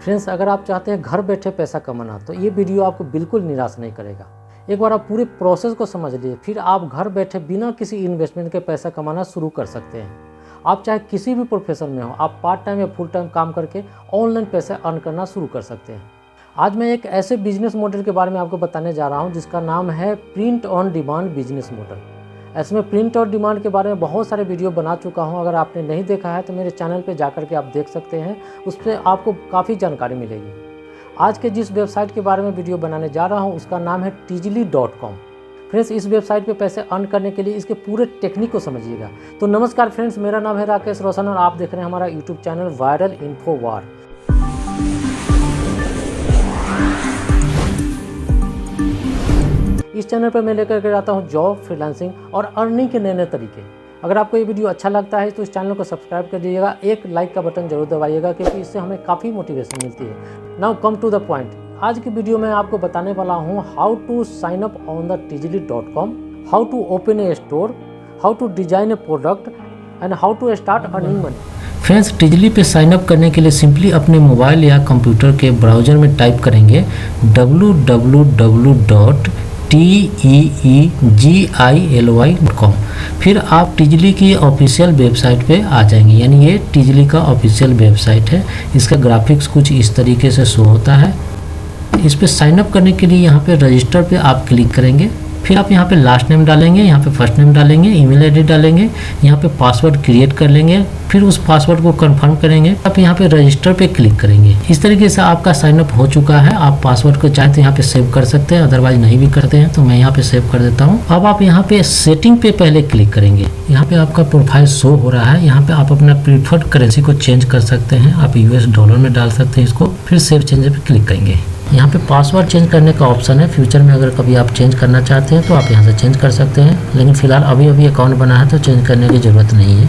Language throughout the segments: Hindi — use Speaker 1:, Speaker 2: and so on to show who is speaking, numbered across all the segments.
Speaker 1: फ्रेंड्स, अगर आप चाहते हैं घर बैठे पैसा कमाना तो ये वीडियो आपको बिल्कुल निराश नहीं करेगा। एक बार आप पूरे प्रोसेस को समझ लीजिए, फिर आप घर बैठे बिना किसी इन्वेस्टमेंट के पैसा कमाना शुरू कर सकते हैं। आप चाहे किसी भी प्रोफेशन में हो, आप पार्ट टाइम या फुल टाइम काम करके ऑनलाइन पैसा अर्न करना शुरू कर सकते हैं। आज मैं एक ऐसे बिजनेस मॉडल के बारे में आपको बताने जा रहा हूँ जिसका नाम है print on demand business model. ऐसे में प्रिंट और डिमांड के बारे में बहुत सारे वीडियो बना चुका हूं। अगर आपने नहीं देखा है तो मेरे चैनल पे जाकर के आप देख सकते हैं, उस पर आपको काफ़ी जानकारी मिलेगी। आज के जिस वेबसाइट के बारे में वीडियो बनाने जा रहा हूं उसका नाम है teezily.com। फ्रेंड्स, इस वेबसाइट पे पैसे अर्न करने के लिए इसके पूरे टेक्निक को समझिएगा। तो नमस्कार फ्रेंड्स, मेरा नाम है राकेश रोशन और आप देख रहे हैं हमारा यूट्यूब चैनल वायरल इन्फो वार। इस चैनल पर मैं लेकर के आता हूँ जॉब, फ्रीलांसिंग और अर्निंग के नए नए तरीके। अगर आपको ये वीडियो अच्छा लगता है तो इस चैनल को सब्सक्राइब कर दीजिएगा, एक लाइक का बटन जरूर दबाइएगा क्योंकि इससे हमें काफ़ी मोटिवेशन मिलती है। Now come to the point. आज की वीडियो में आपको बताने वाला हूँ how to sign up on the teezily.com, how to open a store, how to design a product and how to start earning money.
Speaker 2: Friends, Teezily पे साइन अप करने के लिए सिंपली अपने मोबाइल या कंप्यूटर के ब्राउज़र में टाइप करेंगे www.teezily.com। फिर आप टीजली की ऑफिशियल वेबसाइट पे आ जाएंगे। यानी ये टीजली का ऑफिशियल वेबसाइट है। इसका ग्राफिक्स कुछ इस तरीके से शो होता है। इस पे साइन अप करने के लिए यहाँ पे रजिस्टर पे आप क्लिक करेंगे। फिर आप यहाँ पे लास्ट नेम डालेंगे, यहाँ पे फर्स्ट नेम डालेंगे, ईमेल आईडी डालेंगे, यहाँ पे पासवर्ड क्रिएट कर लेंगे। फिर उस पासवर्ड को कंफर्म करेंगे। आप यहाँ पे रजिस्टर पे क्लिक करेंगे। इस तरीके से आपका साइन अप हो चुका है। आप पासवर्ड को चाहे तो यहाँ पे सेव कर सकते हैं, अदरवाइज नहीं भी करते हैं तो मैं यहाँ पे सेव कर देता हूँ। अब आप यहाँ पे सेटिंग पे पहले क्लिक करेंगे। यहाँ पे आपका प्रोफाइल शो हो रहा है। यहाँ पे आप अपना प्रीफर्ड करेंसी को चेंज कर सकते हैं। आप यूएस डॉलर में डाल सकते हैं इसको। फिर सेव चेंज पे क्लिक करेंगे। यहाँ पे पासवर्ड चेंज करने का ऑप्शन है। फ्यूचर में अगर कभी आप चेंज करना चाहते हैं तो आप यहाँ से चेंज कर सकते हैं, लेकिन फिलहाल अभी अकाउंट बना है तो चेंज करने की ज़रूरत नहीं है।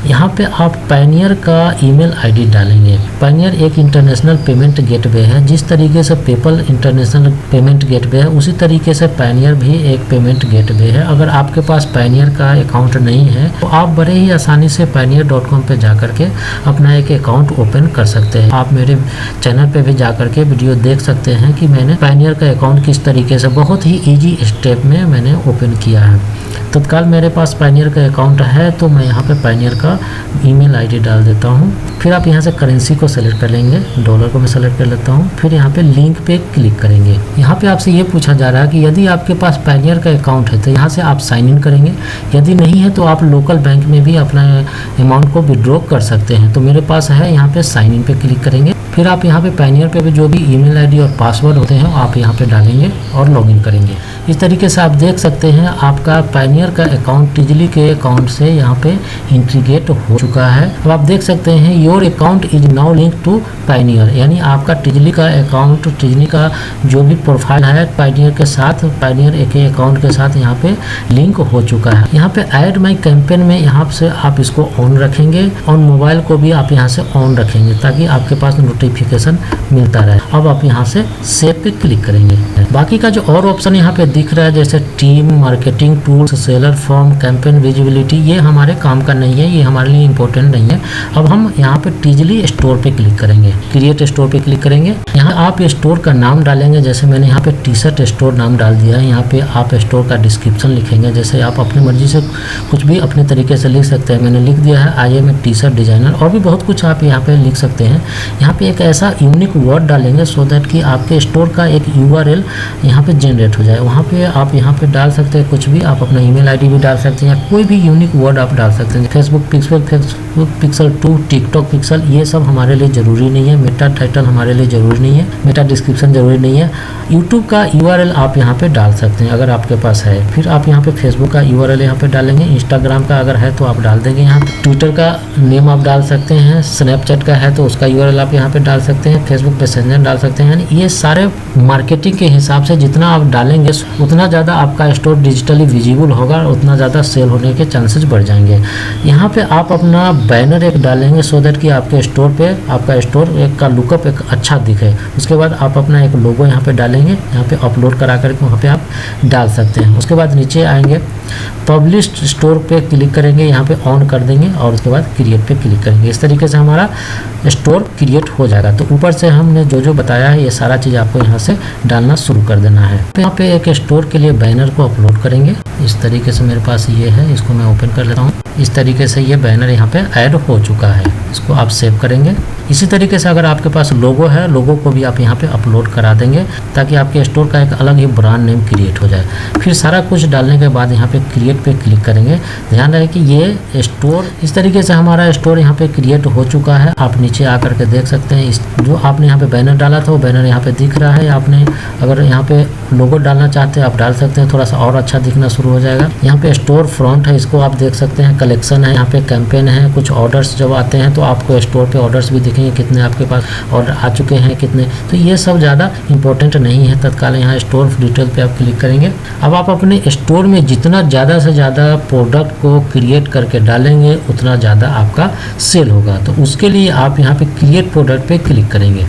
Speaker 2: यहाँ पे आप पायनियर का ईमेल आईडी डालेंगे। पायनियर एक इंटरनेशनल पेमेंट गेटवे है। जिस तरीके से पेपल इंटरनेशनल पेमेंट गेटवे है उसी तरीके से पायनियर भी एक पेमेंट गेटवे है। अगर आपके पास पायनियर का अकाउंट नहीं है तो आप बड़े ही आसानी से payoneer.com पे जा करके अपना एक अकाउंट ओपन कर सकते हैं। आप मेरे चैनल पे भी जा करके वीडियो देख सकते हैं कि मैंने पायनियर का अकाउंट किस तरीके से बहुत ही इजी स्टेप में मैंने ओपन किया है। तत्काल मेरे पास पायनियर का अकाउंट है तो मैं यहाँ पे पायनियर का ईमेल आईडी डाल देता हूँ। फिर आप यहाँ से करेंसी को सेलेक्ट कर लेंगे। डॉलर को मैं सेलेक्ट कर लेता हूँ। फिर यहाँ पे लिंक पे क्लिक करेंगे। यहाँ पे आपसे ये पूछा जा रहा है कि यदि आपके पास पायनियर का अकाउंट है तो यहाँ से आप साइन इन करेंगे। यदि नहीं है तो आप लोकल बैंक में भी अपना अमाउंट को विड्रॉ कर सकते हैं। तो मेरे पास है, यहाँ पे साइन इन पे क्लिक करेंगे। फिर आप यहाँ पे पायनियर पे भी जो भी ईमेल आईडी और पासवर्ड होते हैं आप यहाँ पे डालेंगे और लॉगिन करेंगे। इस तरीके से आप देख सकते हैं आपका पायनियर का अकाउंट टीजली के अकाउंट से यहाँ पे इंटीग्रेट हो चुका है। अब आप देख सकते हैं your account is now link to Pioneer. यानी आपका टीजली का अकाउंट, टीजली का जो भी प्रोफाइल है पायनियर के साथ, पायनियर के अकाउंट के साथ यहाँ पे लिंक हो चुका है। यहाँ पे ऐड माई कैंपेन में यहाँ से आप इसको ऑन रखेंगे और मोबाइल को भी आप यहाँ से ऑन रखेंगे ताकि आपके पास नोटिफिकेशन मिलता रहे। अब आप यहाँ से सेव पे क्लिक करेंगे। बाकी का जो और ऑप्शन यहाँ पे दिख रहा है जैसे team, marketing tools, seller form, campaign visibility, ये हमारे काम का नहीं है, ये हमारे लिए इंपॉर्टेंट नहीं है। अब हम यहाँ पे टीजली स्टोर पे क्लिक करेंगे। क्रिएट स्टोर पे क्लिक करेंगे। यहाँ आप स्टोर का नाम डालेंगे। जैसे मैंने यहाँ पे टी शर्ट स्टोर नाम डाल दिया है। यहाँ पे आप स्टोर का डिस्क्रिप्शन लिखेंगे। जैसे आप अपनी मर्जी से कुछ भी अपने तरीके से लिख सकते हैं। मैंने लिख दिया है I am a T shirt designer. और भी बहुत कुछ आप यहाँ पे लिख सकते हैं। यहाँ पे एक ऐसा यूनिक वर्ड डालेंगे सो दैट कि आपके स्टोर का एक URL यहाँ पे जनरेट हो जाए। वहाँ पे आप यहाँ पे डाल सकते हैं कुछ भी। आप अपना ईमेल आईडी भी डाल सकते हैं, कोई भी यूनिक वर्ड आप डाल सकते हैं। फेसबुक पिक्सल 2, टिकटॉक पिक्सल, ये सब हमारे लिए ज़रूरी नहीं है। मेटा टाइटल हमारे लिए ज़रूरी नहीं है। मेटा डिस्क्रिप्शन ज़रूरी नहीं है। यूट्यूब का URL आप यहाँ पे डाल सकते हैं अगर आपके पास है। फिर आप यहाँ पे फेसबुक का URL यहाँ पे डालेंगे। इंस्टाग्राम का अगर है तो आप डाल देंगे यहाँ पे। ट्विटर का नेम आप डाल सकते हैं। स्नैपचैट का है तो उसका URL आप यहाँ पे डाल सकते हैं। फेसबुक मैसेंजर डाल सकते हैं। यानी ये सारे मार्केटिंग के हिसाब से जितना आप डालेंगे उतना ज़्यादा आपका स्टोर डिजिटली विजिबल होगा, उतना ज़्यादा सेल होने के चांसेस बढ़ जाएंगे। यहाँ पे आप अपना बैनर एक डालेंगे सो दैट कि आपके स्टोर पे आपका स्टोर एक का लुकअप एक अच्छा दिखे। उसके बाद आप अपना एक लोगो यहाँ पे डालेंगे, यहाँ पे अपलोड करा करके वहाँ पे आप डाल सकते हैं। उसके बाद नीचे आएंगे, पब्लिश्ड स्टोर पे क्लिक करेंगे, यहाँ पे ऑन कर देंगे और उसके बाद क्रिएट पे क्लिक करेंगे। इस तरीके से हमारा स्टोर क्रिएट हो जाएगा। तो ऊपर से हमने जो जो बताया है ये सारा चीज़ आपको यहाँ से डालना शुरू कर देना है। तो यहाँ पे एक स्टोर के लिए बैनर को अपलोड करेंगे। इस तरीके से मेरे पास ये है, इसको मैं ओपन कर लेता हूँ। इस तरीके से ये बैनर यहाँ पे ऐड हो चुका है, इसको आप सेव करेंगे। इसी तरीके से अगर आपके पास लोगो है, लोगो को भी आप यहाँ पे अपलोड करा देंगे ताकि आपके स्टोर का एक अलग ही ब्रांड नेम क्रिएट हो जाए। फिर सारा कुछ डालने के बाद यहाँ पे क्रिएट पे क्लिक करेंगे। ध्यान रहे कि ये स्टोर, इस तरीके से हमारा स्टोर यहाँ पे क्रिएट हो चुका है। आप नीचे आकर के देख सकते हैं, इस जो आपने यहाँ पे बैनर डाला था वो बैनर यहाँ पे दिख रहा है। आपने अगर यहाँ पे लोगो डालना चाहते हैं आप डाल सकते हैं, थोड़ा सा और अच्छा दिखना शुरू हो जाएगा। यहाँ पे स्टोर फ्रंट है, इसको आप देख सकते हैं। कलेक्शन है, यहाँ पे कैंपेन है, कुछ ऑर्डर्स जब आते हैं तो आपको स्टोर पे ऑर्डर्स भी दिखेंगे, कितने आपके पास ऑर्डर आ चुके हैं, कितने। तो ये सब ज़्यादा इंपॉर्टेंट नहीं है। तत्काल यहाँ स्टोर डिटेल पे आप क्लिक करेंगे। अब आप अपने स्टोर में जितना ज़्यादा से ज़्यादा प्रोडक्ट को क्रिएट करके डालेंगे उतना ज़्यादा आपका सेल होगा। तो उसके लिए आप यहाँ पे क्रिएट प्रोडक्ट पे क्लिक करेंगे।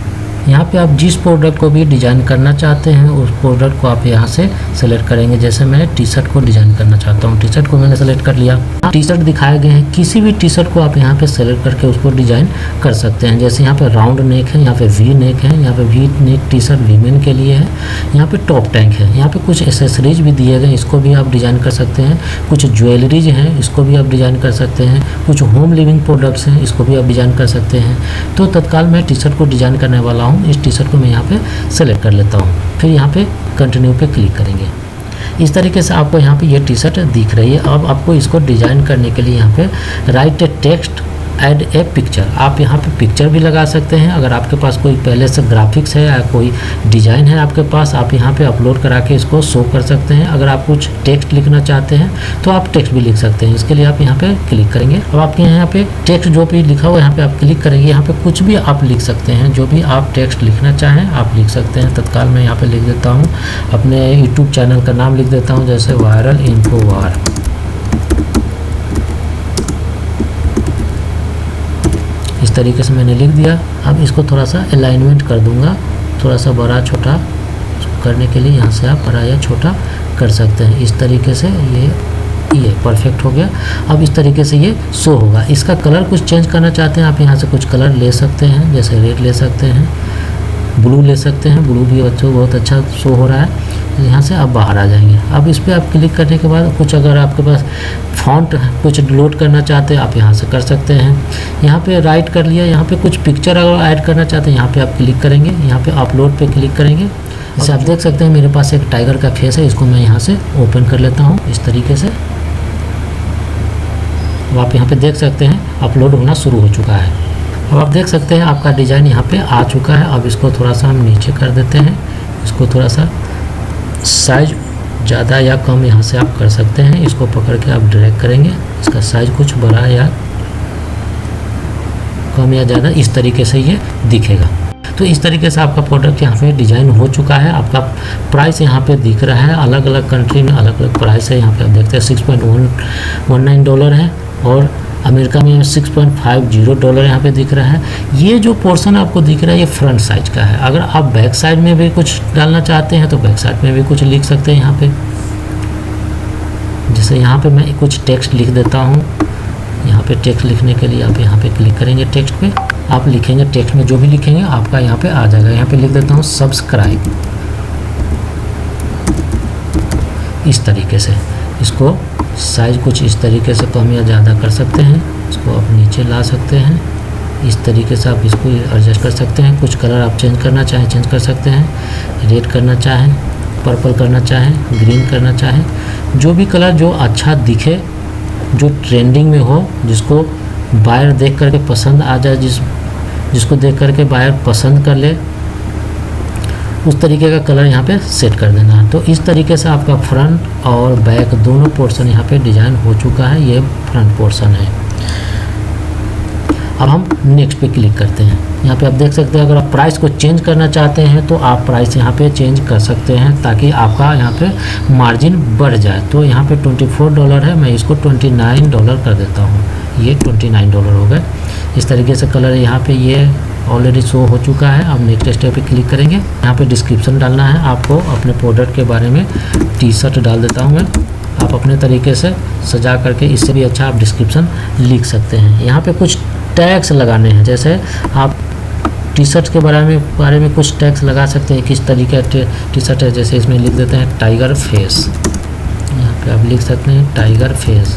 Speaker 2: यहाँ पे आप जिस प्रोडक्ट को भी डिज़ाइन करना चाहते हैं उस प्रोडक्ट को आप यहाँ से सेलेक्ट करेंगे। जैसे मैं टी शर्ट को डिज़ाइन करना चाहता हूँ, टी शर्ट को मैंने सेलेक्ट कर लिया। टी शर्ट दिखाए गए हैं, किसी भी टी शर्ट को आप यहाँ पे सेलेक्ट करके उसको डिज़ाइन कर सकते हैं। जैसे यहाँ पे राउंड नेक है, यहाँ पे वी नेक है, यहाँ पे V neck T shirt women के लिए है। यहाँ पे टॉप टैंक है, यहाँ पे कुछ एसेसरीज भी दिए गए, इसको भी आप डिज़ाइन कर सकते हैं। कुछ ज्वेलरीज हैं, इसको भी आप डिज़ाइन कर सकते हैं। कुछ होम लिविंग प्रोडक्ट्स हैं, इसको भी आप डिज़ाइन कर सकते हैं। तो तत्काल मैं टी शर्ट को डिज़ाइन करने वाला हूँ। इस टी शर्ट को मैं यहाँ पे सेलेक्ट कर लेता हूँ। फिर यहाँ पे कंटिन्यू पे क्लिक करेंगे। इस तरीके से आपको यहाँ पे ये टी शर्ट दिख रही है। अब आपको इसको डिज़ाइन करने के लिए यहाँ पे right text add a picture, आप यहाँ पे पिक्चर भी लगा सकते हैं। अगर आपके पास कोई पहले से ग्राफिक्स है या कोई डिज़ाइन है आपके पास, आप यहाँ पे अपलोड करा के इसको शो कर सकते हैं। अगर आप कुछ टेक्स्ट लिखना चाहते हैं तो आप टेक्स्ट भी लिख सकते हैं। इसके लिए आप यहाँ पे क्लिक करेंगे। अब आपके यहाँ पे टेक्स्ट जो भी लिखा हुआ यहाँ पे आप क्लिक करेंगे। यहाँ पे कुछ भी आप लिख सकते हैं, जो भी आप टेक्स्ट लिखना चाहें आप लिख सकते हैं। तत्काल मैं यहाँ पे लिख देता हूँ, अपने यूट्यूब चैनल का नाम लिख देता हूँ, जैसे वायरल इन्फो वार। इस तरीके से मैंने लिख दिया। अब इसको थोड़ा सा अलाइनमेंट कर दूंगा, थोड़ा सा बड़ा छोटा करने के लिए यहाँ से आप बड़ा या छोटा कर सकते हैं। इस तरीके से ये परफेक्ट हो गया। अब इस तरीके से ये शो होगा। इसका कलर कुछ चेंज करना चाहते हैं आप यहाँ से कुछ कलर ले सकते हैं, जैसे रेड ले सकते हैं, ब्लू ले सकते हैं। ब्लू भी बच्चों बहुत अच्छा शो हो रहा है। यहाँ से आप बाहर आ जाएंगे। अब इस पर आप क्लिक करने के बाद कुछ अगर आपके पास फॉन्ट कुछ लोड करना चाहते हैं आप यहाँ से कर सकते हैं। यहाँ पे राइट कर लिया। यहाँ पे कुछ पिक्चर अगर ऐड करना चाहते हैं यहाँ पे आप क्लिक करेंगे, यहाँ पे अपलोड पे क्लिक करेंगे। जैसे आप देख सकते हैं मेरे पास एक टाइगर का फेस है, इसको मैं यहाँ से ओपन कर लेता हूँ इस तरीके से। अब आप यहाँ पे देख सकते हैं अपलोड होना शुरू हो चुका है। अब आप देख सकते हैं आपका डिज़ाइन यहाँ पे आ चुका है। अब इसको थोड़ा सा हम नीचे कर देते हैं। इसको थोड़ा सा साइज ज़्यादा या कम यहाँ से आप कर सकते हैं। इसको पकड़ के आप ड्रैग करेंगे, इसका साइज कुछ बड़ा या कम या ज़्यादा इस तरीके से ये दिखेगा। तो इस तरीके से आपका प्रोडक्ट यहाँ पे डिज़ाइन हो चुका है। आपका प्राइस यहाँ पे दिख रहा है, अलग अलग कंट्री में अलग अलग प्राइस है। यहाँ पे आप देखते हैं $6.19 है और अमेरिका में $6.50 यहाँ पे दिख रहा है। ये जो पोर्शन आपको दिख रहा है ये फ्रंट साइज का है। अगर आप बैक साइड में भी कुछ डालना चाहते हैं तो बैक साइड में भी कुछ लिख सकते हैं यहाँ पे। जैसे यहाँ पे मैं कुछ टेक्स्ट लिख देता हूँ। यहाँ पे टेक्स्ट लिखने के लिए आप यहाँ पे क्लिक करेंगे, टेक्स्ट पे आप लिखेंगे। टेक्स्ट में जो भी लिखेंगे आपका यहाँ पे आ जाएगा। यहाँ पे लिख देता हूँ सब्सक्राइब। इस तरीके से इसको साइज कुछ इस तरीके से कम या ज़्यादा कर सकते हैं। इसको आप नीचे ला सकते हैं। इस तरीके से आप इसको एडजस्ट कर सकते हैं। कुछ कलर आप चेंज करना चाहें चेंज कर सकते हैं। रेड करना चाहें, पर्पल करना चाहें, ग्रीन करना चाहें, जो भी कलर जो अच्छा दिखे, जो ट्रेंडिंग में हो, जिसको बायर देख करके पसंद आ जाए, जिसको देख करके बायर पसंद कर ले, उस तरीके का कलर यहाँ पे सेट कर देना है। तो इस तरीके से आपका फ्रंट और बैक दोनों पोर्शन यहाँ पे डिज़ाइन हो चुका है। ये फ्रंट पोर्शन है। अब हम नेक्स्ट पे क्लिक करते हैं। यहाँ पे आप देख सकते हैं अगर आप प्राइस को चेंज करना चाहते हैं तो आप प्राइस यहाँ पे चेंज कर सकते हैं ताकि आपका यहाँ पे मार्जिन बढ़ जाए। तो यहाँ पे $24 है, मैं इसको $29 कर देता हूँ। ये $29 हो गए। इस तरीके से कलर यहाँ पे ये ऑलरेडी शो हो चुका है। अब नेक्स्ट स्टेप पे क्लिक करेंगे। यहाँ पे डिस्क्रिप्शन डालना है आपको अपने प्रोडक्ट के बारे में। टी शर्ट डाल देता हूँ मैं। आप अपने तरीके से सजा करके इससे भी अच्छा आप डिस्क्रिप्शन लिख सकते हैं। यहाँ पे कुछ टैग्स लगाने हैं, जैसे आप टी शर्ट के बारे में कुछ टैग्स लगा सकते हैं। किस तरीके टी शर्ट है, जैसे इसमें लिख देते हैं टाइगर फेस। यहाँ पे आप लिख सकते हैं टाइगर फेस।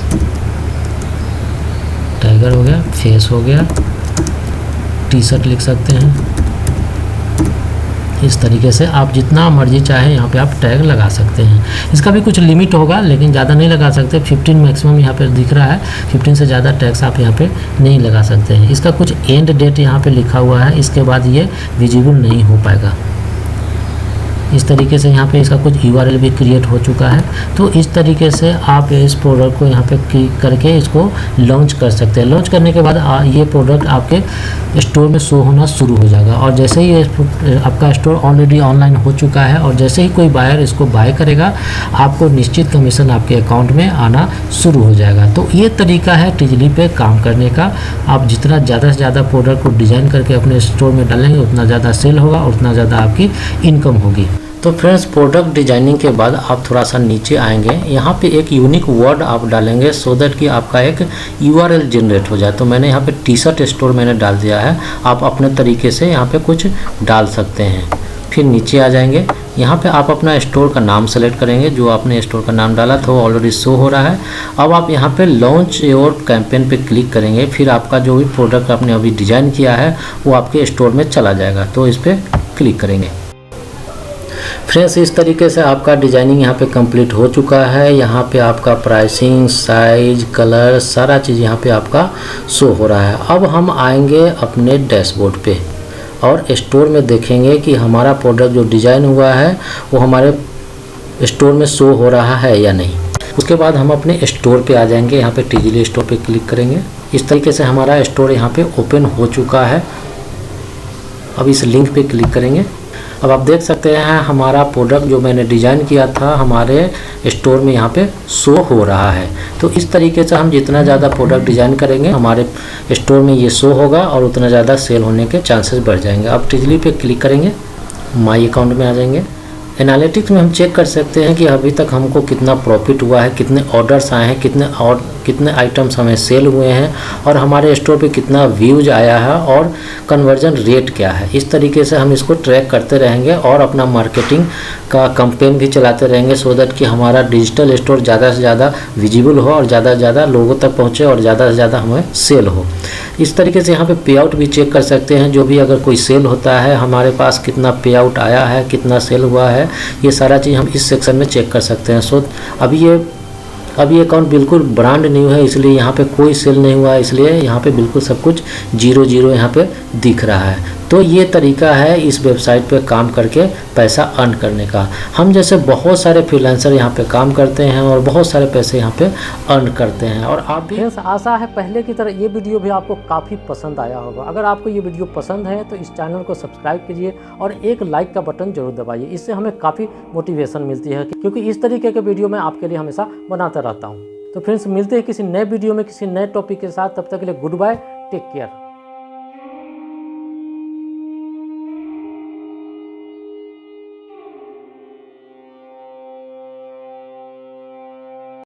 Speaker 2: टाइगर हो गया, फेस हो गया, टी शर्ट लिख सकते हैं। इस तरीके से आप जितना मर्जी चाहे यहाँ पे आप टैग लगा सकते हैं। इसका भी कुछ लिमिट होगा, लेकिन ज़्यादा नहीं लगा सकते। 15 मैक्सिमम यहाँ पे दिख रहा है। 15 से ज़्यादा टैग्स आप यहाँ पे नहीं लगा सकते हैं। इसका कुछ एंड डेट यहाँ पे लिखा हुआ है, इसके बाद ये विजिबल नहीं हो पाएगा। इस तरीके से यहाँ पे इसका कुछ URL भी क्रिएट हो चुका है। तो इस तरीके से आप इस प्रोडक्ट को यहाँ पे क्लिक करके इसको लॉन्च कर सकते हैं। लॉन्च करने के बाद ये प्रोडक्ट आपके स्टोर में शो होना शुरू हो जाएगा। और जैसे ही आपका स्टोर ऑलरेडी ऑनलाइन हो चुका है और जैसे ही कोई बायर इसको बाय करेगा, आपको निश्चित कमीशन आपके अकाउंट में आना शुरू हो जाएगा। तो ये तरीका है टीजली पे काम करने का। आप जितना ज़्यादा से ज़्यादा प्रोडक्ट को डिज़ाइन करके अपने स्टोर में डालेंगे, उतना ज़्यादा सेल होगा और उतना ज़्यादा आपकी इनकम होगी। तो फ्रेंड्स, प्रोडक्ट डिजाइनिंग के बाद आप थोड़ा सा नीचे आएंगे। यहाँ पे एक यूनिक वर्ड आप डालेंगे सो दैट कि आपका एक URL जनरेट हो जाए। तो मैंने यहाँ पे टी शर्ट स्टोर मैंने डाल दिया है। आप अपने तरीके से यहाँ पे कुछ डाल सकते हैं। फिर नीचे आ जाएंगे। यहाँ पे आप अपना स्टोर का नाम सेलेक्ट करेंगे। जो आपने स्टोर का नाम डाला था वो ऑलरेडी शो हो रहा है। अब आप यहाँ पे लॉन्च योर कैंपेन पे क्लिक करेंगे। फिर आपका जो भी प्रोडक्ट आपने अभी डिज़ाइन किया है वो आपके स्टोर में चला जाएगा। तो इस पर क्लिक करेंगे। फ्रेंड्स, इस तरीके से आपका डिजाइनिंग यहाँ पे कंप्लीट हो चुका है। यहाँ पे आपका प्राइसिंग, साइज, कलर, सारा चीज़ यहाँ पे आपका शो हो रहा है। अब हम आएंगे अपने डैशबोर्ड पे और स्टोर में देखेंगे कि हमारा प्रोडक्ट जो डिज़ाइन हुआ है वो हमारे स्टोर में शो हो रहा है या नहीं। उसके बाद हम अपने स्टोर पे आ जाएंगे। यहाँ पे टीजली स्टोर पे क्लिक करेंगे। इस तरीके से हमारा स्टोर यहाँ पे ओपन हो चुका है। अब इस लिंक पे क्लिक करेंगे। अब आप देख सकते हैं हमारा प्रोडक्ट जो मैंने डिज़ाइन किया था हमारे स्टोर में यहाँ पे शो हो रहा है। तो इस तरीके से हम जितना ज़्यादा प्रोडक्ट डिज़ाइन करेंगे हमारे स्टोर में ये शो होगा और उतना ज़्यादा सेल होने के चांसेस बढ़ जाएंगे। अब टीजली पे क्लिक करेंगे, माई अकाउंट में आ जाएंगे। एनालिटिक्स में हम चेक कर सकते हैं कि अभी तक हमको कितना प्रॉफिट हुआ है, कितने ऑर्डर्स आए हैं, कितने आइटम्स हमें सेल हुए हैं और हमारे स्टोर पे कितना व्यूज आया है और कन्वर्जन रेट क्या है। इस तरीके से हम इसको ट्रैक करते रहेंगे और अपना मार्केटिंग का कैंपेन भी चलाते रहेंगे सो दैट कि हमारा डिजिटल स्टोर ज़्यादा से ज़्यादा विजिबल हो और ज़्यादा से ज़्यादा लोगों तक पहुँचे और ज़्यादा से ज़्यादा हमें सेल हो। इस तरीके से यहाँ पे पे आउट भी चेक कर सकते हैं। जो भी अगर कोई सेल होता है हमारे पास कितना पे आउट आया है, कितना सेल हुआ है, ये सारा चीज़ हम इस सेक्शन में चेक कर सकते हैं। सो अभी ये अकाउंट बिल्कुल ब्रांड न्यू है, इसलिए यहाँ पे कोई सेल नहीं हुआ है, इसलिए यहाँ पे बिल्कुल सब कुछ 0 यहाँ पे दिख रहा है। तो ये तरीका है इस वेबसाइट पे काम करके पैसा अर्न करने का। हम जैसे बहुत सारे फ्रीलांसर यहाँ पे काम करते हैं और बहुत सारे पैसे यहाँ पे अर्न करते हैं और आप भी।
Speaker 1: आशा है पहले की तरह ये वीडियो भी आपको काफ़ी पसंद आया होगा। अगर आपको ये वीडियो पसंद है तो इस चैनल को सब्सक्राइब कीजिए और एक लाइक का बटन जरूर दबाइए। इससे हमें काफ़ी मोटिवेशन मिलती है, क्योंकि इस तरीके के वीडियो मैं आपके लिए हमेशा बनाता रहता हूँ। तो फ्रेंड्स, मिलते हैं किसी नए वीडियो में किसी नए टॉपिक के साथ। तब तक के लिए गुड बाय, टेक केयर।